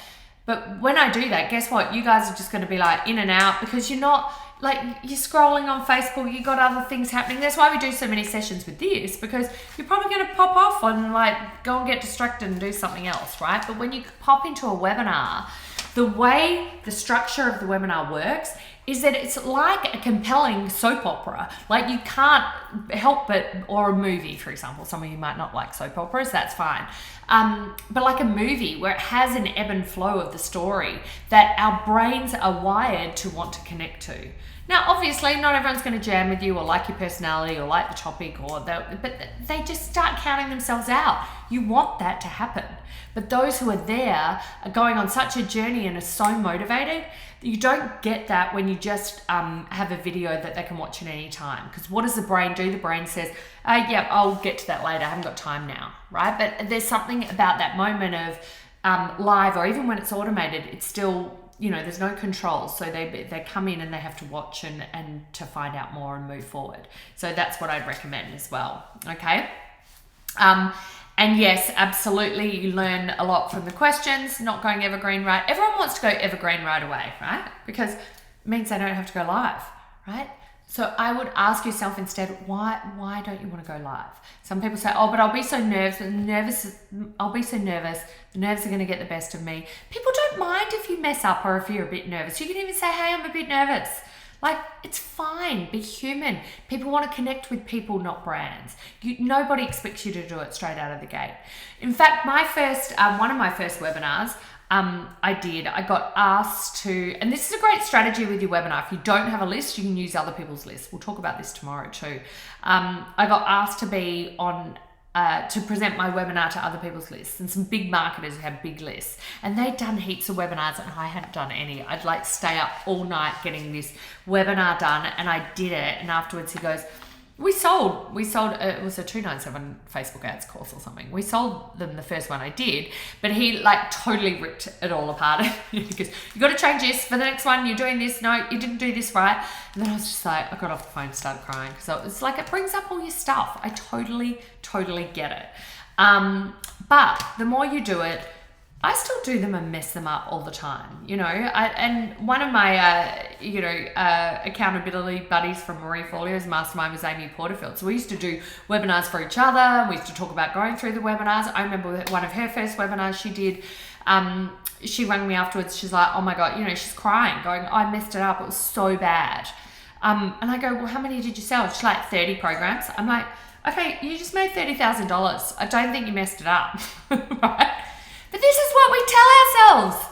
But when I do that, guess what? You guys are just going to be like in and out, because you're not, like, you're scrolling on Facebook, you got other things happening. That's why we do so many sessions with this, because you're probably going to pop off and like go and get distracted and do something else, right? But when you pop into a webinar, the way the structure of the webinar works is that it's like a compelling soap opera. Like, you can't help but, or a movie, for example. Some of you might not like soap operas, that's fine. But like a movie where it has an ebb and flow of the story that our brains are wired to want to connect to. Now, obviously, not everyone's going to jam with you or like your personality or like the topic, but they just start counting themselves out. You want that to happen. But those who are there are going on such a journey and are so motivated that you don't get that when you just have a video that they can watch at any time. Because what does the brain do? The brain says, yeah, I'll get to that later. I haven't got time now, right? But there's something about that moment of live, or even when it's automated, it's still, you know, there's no control. So they come in and they have to watch and to find out more and move forward. So that's what I'd recommend as well, okay? And yes, absolutely, you learn a lot from the questions, not going evergreen right. Everyone wants to go evergreen right away, right? Because it means they don't have to go live, right? So I would ask yourself instead, why don't you want to go live? Some people say, oh, but I'll be so nervous. I'll be so nervous. The nerves are going to get the best of me. People don't mind if you mess up or if you're a bit nervous. You can even say, hey, I'm a bit nervous. Like, it's fine. Be human. People want to connect with people, not brands. Nobody expects you to do it straight out of the gate. In fact, one of my first webinars, I got asked to, and this is a great strategy with your webinar. If you don't have a list, you can use other people's lists. We'll talk about this tomorrow too. I got asked to be on, to present my webinar to other people's lists, and some big marketers who have big lists, and they'd done heaps of webinars and I hadn't done any. I'd like stay up all night getting this webinar done, and I did it. And afterwards he goes, we sold, it was a 297 Facebook ads course or something. We sold them the first one I did, but he like totally ripped it all apart. He goes, you got to change this for the next one. You're doing this. No, you didn't do this right. And then I was just like, I got off the phone and started crying. So it's like, it brings up all your stuff. I totally get it. But the more you do it, I still do them and mess them up all the time, you know. And one of my, accountability buddies from Marie Forleo's mastermind was Amy Porterfield. So we used to do webinars for each other. We used to talk about going through the webinars. I remember one of her first webinars she did. She rang me afterwards. She's like, oh my God, you know, she's crying, going, I messed it up. It was so bad. And I go, well, how many did you sell? She's like, 30 programs. I'm like, okay, you just made $30,000. I don't think you messed it up, right? But this is what we tell ourselves.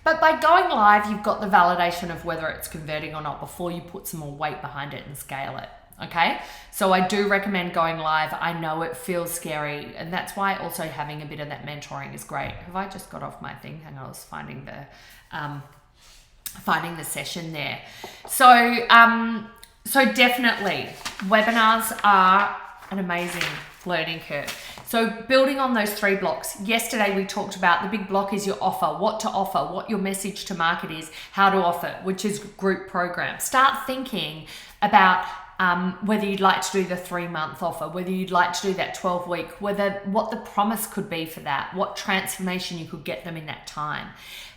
But by going live, you've got the validation of whether it's converting or not before you put some more weight behind it and scale it, okay? So I do recommend going live. I know it feels scary, and that's why also having a bit of that mentoring is great. Have I just got off my thing? Hang on, I was finding the session there. So definitely, webinars are an amazing learning curve. So building on those 3 blocks, yesterday we talked about the big block is your offer, what your message to market is, how to offer it, which is group program. Start thinking about whether you'd like to do the 3-month offer, whether you'd like to do that 12-week, what the promise could be for that, what transformation you could get them in that time.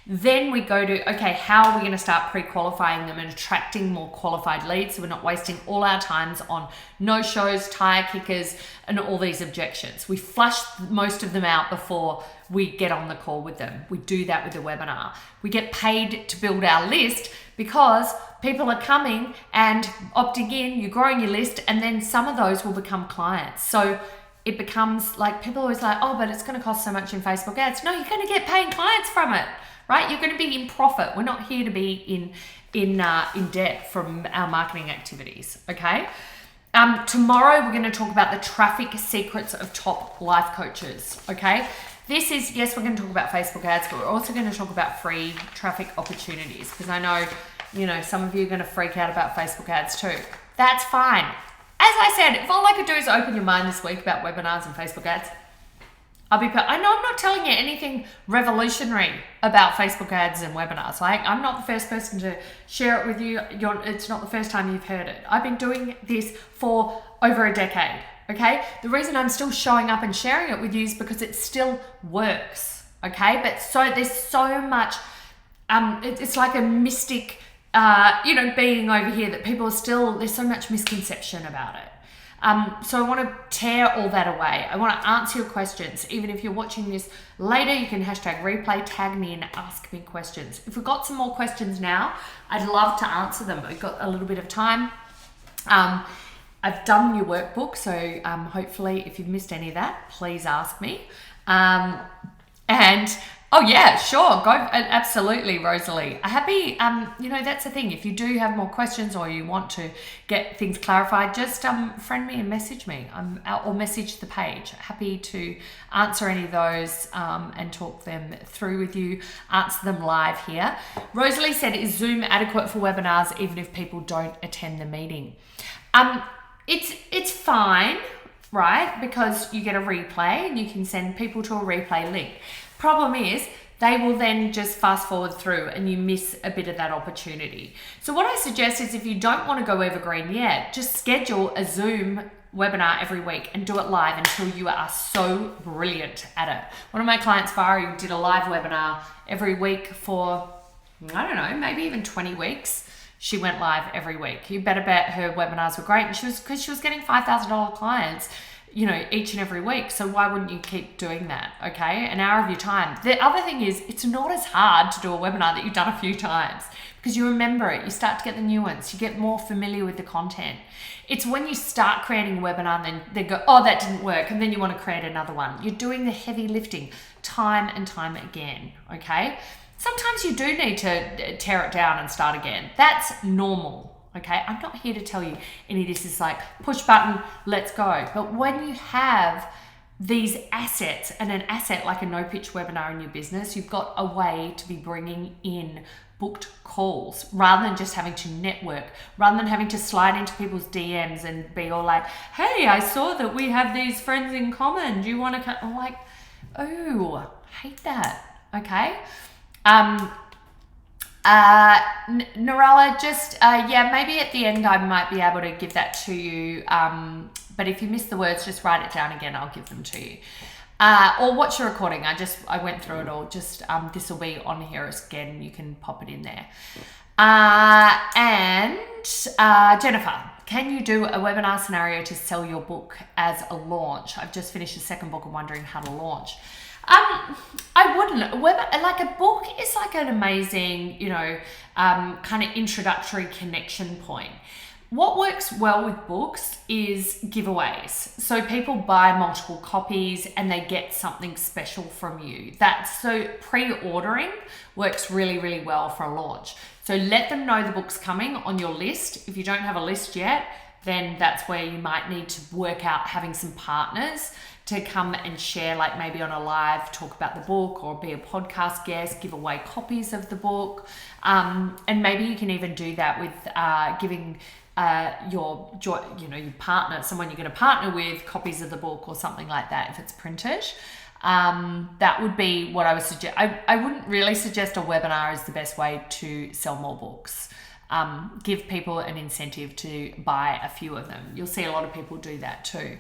Then we go to, okay, how are we going to start pre-qualifying them and attracting more qualified leads so we're not wasting all our times on no-shows, tire kickers, and all these objections. We flush most of them out before we get on the call with them. We do that with the webinar. We get paid to build our list because people are coming and opting in, you're growing your list, and then some of those will become clients. So it becomes like, people always like, oh, but it's going to cost so much in Facebook ads. No, you're going to get paying clients from it. Right? You're going to be in profit. We're not here to be in debt from our marketing activities. Okay. Tomorrow we're going to talk about the traffic secrets of top life coaches. Okay. This is, yes, we're going to talk about Facebook ads, but we're also going to talk about free traffic opportunities, because I know, some of you are going to freak out about Facebook ads too. That's fine. As I said, if all I could do is open your mind this week about webinars and Facebook ads, I know I'm not telling you anything revolutionary about Facebook ads and webinars. Like, I'm not the first person to share it with you. It's not the first time you've heard it. I've been doing this for over a decade, okay? The reason I'm still showing up and sharing it with you is because it still works, okay? But there's so much, it's like a mystic, being over here that people are still, there's so much misconception about it. So I want to tear all that away. I want to answer your questions. Even if you're watching this later, you can hashtag replay, tag me, and ask me questions. If we've got some more questions now, I'd love to answer them. We've got a little bit of time. I've done your workbook, so hopefully if you've missed any of that, please ask me. Oh yeah, sure, go, absolutely, Rosalie. Happy, that's the thing. If you do have more questions or you want to get things clarified, just friend me and message me, or message the page. Happy to answer any of those and talk them through with you, answer them live here. Rosalie said, is Zoom adequate for webinars even if people don't attend the meeting? It's fine, right? Because you get a replay and you can send people to a replay link. Problem is, they will then just fast forward through and you miss a bit of that opportunity. So what I suggest is, if you don't want to go evergreen yet, just schedule a Zoom webinar every week and do it live until you are so brilliant at it. One of my clients, Vari, did a live webinar every week for, I don't know, maybe even 20 weeks. She went live every week. You better bet her webinars were great, and because she was getting $5,000 clients, each and every week. So why wouldn't you keep doing that? Okay. An hour of your time. The other thing is, it's not as hard to do a webinar that you've done a few times, because you remember it. You start to get the nuance. You get more familiar with the content. It's when you start creating a webinar and then they go, oh, that didn't work. And then you want to create another one. You're doing the heavy lifting time and time again. Okay. Sometimes you do need to tear it down and start again. That's normal. Okay, I'm not here to tell you any of this is like push button, let's go. But when you have these assets, and an asset like a no pitch webinar in your business, you've got a way to be bringing in booked calls rather than just having to network, rather than having to slide into people's DMs and be all like, hey, I saw that we have these friends in common. Do you want to come? I'm like, oh, hate that. Okay. Norella, just, maybe at the end I might be able to give that to you. But if you miss the words, just write it down again. I'll give them to you. Or watch the recording. I went through it all. Just, this will be on here again. You can pop it in there. Jennifer, can you do a webinar scenario to sell your book as a launch? I've just finished the second book and wondering how to launch. I wouldn't. Like, a book is like an amazing, kind of introductory connection point. What works well with books is giveaways. So people buy multiple copies and they get something special from you. So pre-ordering works really, really well for a launch. So let them know the book's coming on your list. If you don't have a list yet, then that's where you might need to work out having some partners to come and share, like maybe on a live, talk about the book, or be a podcast guest, give away copies of the book. And maybe you can even do that with giving your partner, someone you're going to partner with, copies of the book or something like that if it's printed. That would be what I would suggest. I wouldn't really suggest a webinar is the best way to sell more books. Give people an incentive to buy a few of them. You'll see a lot of people do that too.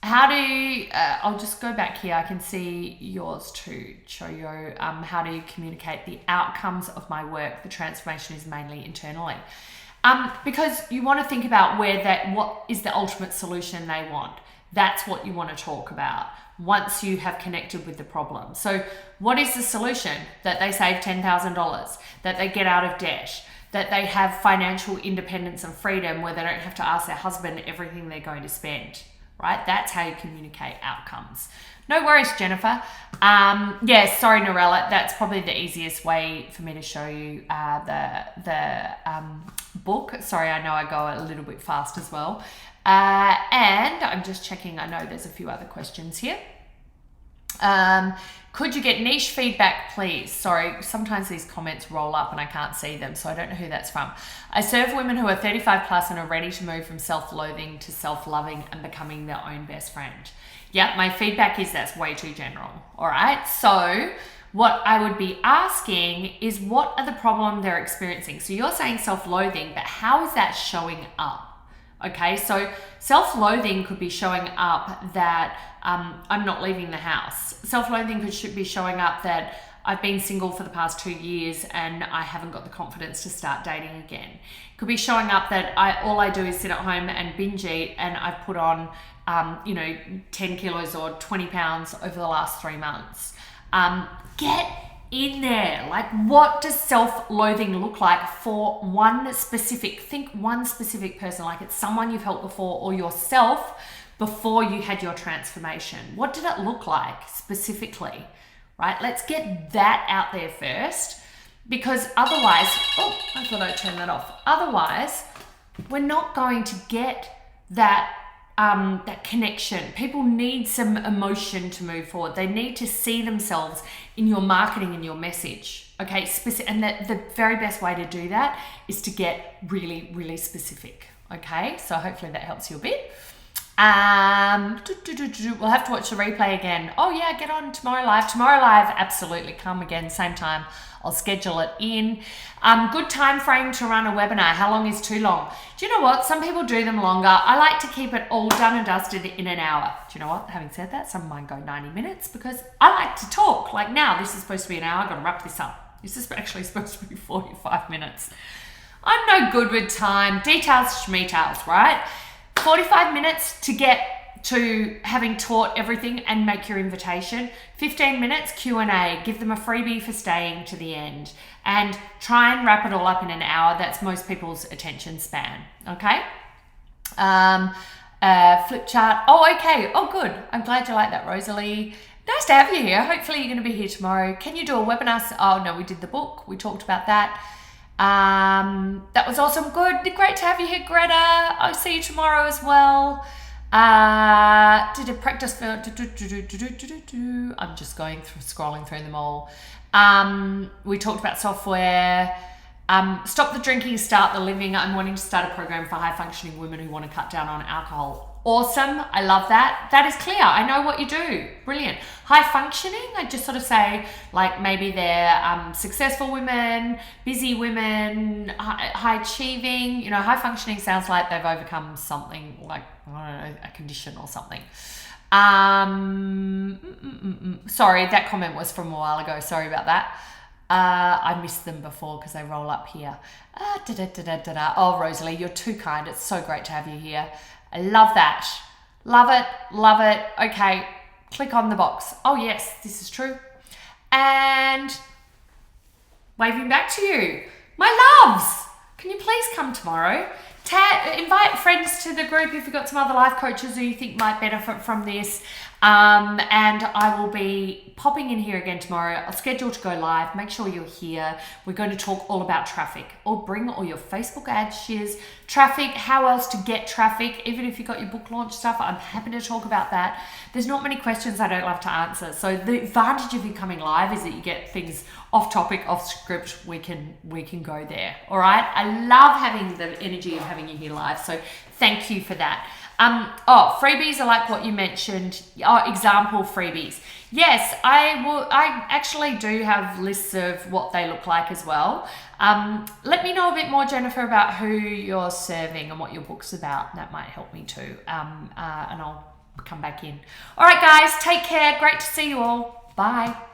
I'll just go back here. I can see yours too, Choyo. How do you communicate the outcomes of my work? The transformation is mainly internally. Because you want to think about what is the ultimate solution they want. That's what you want to talk about once you have connected with the problem. So what is the solution? That they save $10,000, that they get out of debt, that they have financial independence and freedom where they don't have to ask their husband everything they're going to spend, right? That's how you communicate outcomes. No worries, Jennifer. Sorry, Norella. That's probably the easiest way for me to show you the book. Sorry, I know I go a little bit fast as well. And I'm just checking. I know there's a few other questions here. Could you get niche feedback, please? Sorry, sometimes these comments roll up and I can't see them, so I don't know who that's from. I serve women who are 35 plus and are ready to move from self-loathing to self-loving and becoming their own best friend. Yep, my feedback is that's way too general. All right, so what I would be asking is what are the problem they're experiencing? So you're saying self-loathing, but how is that showing up? Okay, so self-loathing could be showing up that I'm not leaving the house. Self-loathing should be showing up that I've been single for the past 2 years and I haven't got the confidence to start dating again. It could be showing up that all I do is sit at home and binge eat and I've put on 10 kilos or 20 pounds over the last 3 months. Get in there. Like, what does self-loathing look like for one specific person, like it's someone you've helped before or yourself before you had your transformation? What did it look like specifically, right? Let's get that out there first, because otherwise, I thought I'd turn that off. Otherwise, we're not going to get that connection. People need some emotion to move forward. They need to see themselves in your marketing and your message. Okay, and the very best way to do that is to get really, really specific. Okay, so hopefully that helps you a bit. We'll have to watch the replay again. Oh yeah, get on Tomorrow Live. Tomorrow Live, absolutely, come again, same time. I'll schedule it in. Good time frame to run a webinar. How long is too long? Do you know what? Some people do them longer. I like to keep it all done and dusted in an hour. Do you know what? Having said that, some of mine go 90 minutes because I like to talk. Like now, this is supposed to be an hour. I've got to wrap this up. This is actually supposed to be 45 minutes. I'm no good with time. Details, schmeetails, right? 45 minutes to get to having taught everything and make your invitation. 15 minutes Q&A, give them a freebie for staying to the end, and try and wrap it all up in an hour. That's most people's attention span. Okay. Flip chart. Oh, okay. Oh, good. I'm glad you like that, Rosalie. Nice to have you here. Hopefully you're going to be here tomorrow. Can you do a webinar? Oh no, we did the book. We talked about that. That was awesome. Good. Great to have you here, Greta. I'll see you tomorrow as well. Did a practice for I'm just scrolling through them all. We talked about software. Stop the drinking, start the living. I'm wanting to start a program for high functioning women who want to cut down on alcohol. Awesome. I love that. That is clear. I know what you do. Brilliant. High functioning, I just sort of say like maybe they're successful women, busy women, high achieving. High functioning sounds like they've overcome something like, I don't know, a condition or something. Sorry, that comment was from a while ago. Sorry about that. I missed them before because they roll up here. Oh, Rosalie, you're too kind. It's so great to have you here. I love that. Love it. Love it. Okay. Click on the box. Oh, yes, this is true. And waving back to you. My loves, can you please come tomorrow? Invite friends to the group if you've got some other life coaches who you think might benefit from this. And I will be popping in here again tomorrow. I'll schedule to go live. Make sure you're here. We're going to talk all about traffic, or bring all your Facebook ad shares, traffic, how else to get traffic. Even if you've got your book launch stuff, I'm happy to talk about that. There's not many questions I don't love to answer. So the advantage of you coming live is that you get things off topic, off script. We can go there. All right. I love having the energy of having you here live. So thank you for that. Freebies are like what you mentioned. Example freebies. Yes, I actually do have lists of what they look like as well. Let me know a bit more, Jennifer, about who you're serving and what your book's about. That might help me too. And I'll come back in. All right, guys, take care. Great to see you all. Bye.